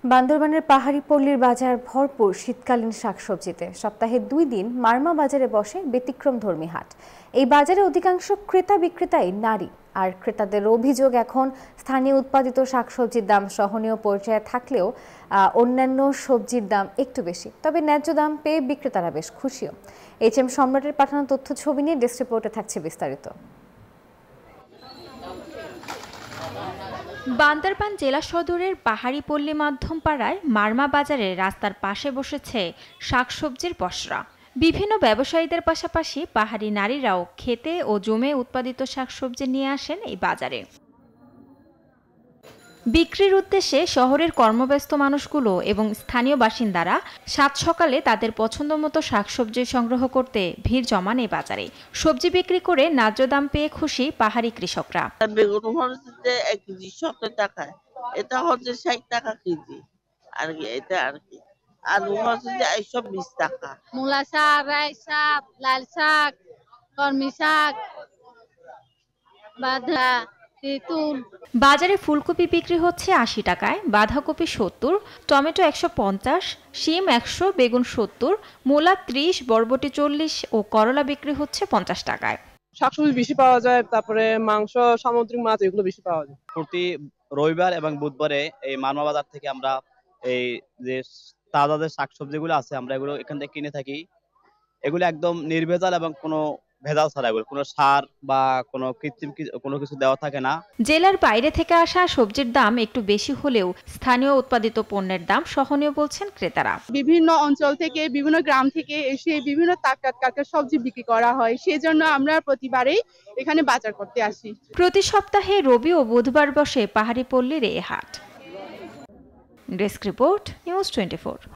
বান্দরবানের পাহাড়ি পল্লীর বাজার ভরপুর শীতকালীন শাকসবজিতে। সপ্তাহে 2 দিন মারমা বাজারে বসে ব্যতিক্রমধর্মী হাট। এই বাজারে অধিকাংশ ক্রেতা বিক্রেতাই নারী। আর ক্রেতাদের অভিযোগ, এখন স্থানীয় উৎপাদিত শাকসবজির দাম সহনীয় পর্যায়ে থাকলেও অন্যান্য সবজির দাম একটু বেশি। তবে ন্যায্য দাম পেয়ে বিক্রেতারা বেশ খুশিও। HM সম্রাটের পাঠানো তথ্য ছবি নিয়ে ডেস্ক রিপোর্টে থাকছে বিস্তারিত। বান্দরবান জেলা সদরের পাহাড়ি পল্লী মাধ্যম পাড়ায় মারমা বাজারে রাস্তার পাশে বসেছে শাকসবজির পসরা। বিভিন্ন ব্যবসায়ীদের পাশাপাশি পাহাড়ি নারীরাও খেতে ও জমে উৎপাদিত শাকসবজি নিয়ে আসেন এই বাজারে। বিক্রির উদ্দেশ্যে শহরের কর্মব্যস্ত মানুষগুলো এবং স্থানীয় বাসিন্দারা সাত সকালে তাদের পছন্দ মতো শাকসবজি সংগ্রহ করতে ভিড় জমান এই বাজারে। সবজি বিক্রি করে ন্যায্য দাম পেয়ে খুশি পাহাড়ি কৃষকরা। বেগুন হচ্ছে 1 কেজি 70 টাকা, এটা হচ্ছে 60 টাকা কেজি আর কি, এটা আর কি। আলু হচ্ছে 120 টাকা। মূলা শাক, রাই শাক, লাল শাক, কলমি শাক, বাঁধা, তেঁতুল। বাজারে ফুলকপি বিক্রি হচ্ছে 80 টাকায়, বাঁধাকপি 70, টমেটো 150, শিম 100, বেগুন 70, মূলা 30, বরবটি 40 ও করলা বিক্রি হচ্ছে 50 টাকায়। শাকসবজি বেশি পাওয়া যায়, তারপরে মাংস, সামুদ্রিক মাছ এগুলো বেশি পাওয়া যায়। প্রতি রবিবার এবং বুধবারে এই মারমা বাজার থেকে আমরা এই যে তাজা যে শাকসবজিগুলো আছে আমরা এগুলো এখান থেকে কিনে থাকি। এগুলো একদম নির্ভেজাল এবং কোনো ভেজাল ছাড়া, এগুলো কোনো সার বা কোনো কৃত্রিম কোনো কিছু দেওয়া থাকে না। জেলার বাইরে থেকে আসা সবজির দাম একটু বেশি হলেও স্থানীয় উৎপাদিত পণ্যের দাম সহনীয় বলছেন ক্রেতারা। বিভিন্ন অঞ্চল থেকে, বিভিন্ন গ্রাম থেকে এসে বিভিন্ন টাটকা সবজি বিক্রি করা হয়, সেজন্য আমরা প্রতিবারেই এখানে বাজার করতে আসি। প্রতি সপ্তাহে রবি ও বুধবার বসে পাহাড়ি পল্লীর এই হাট। Desk report, news 24।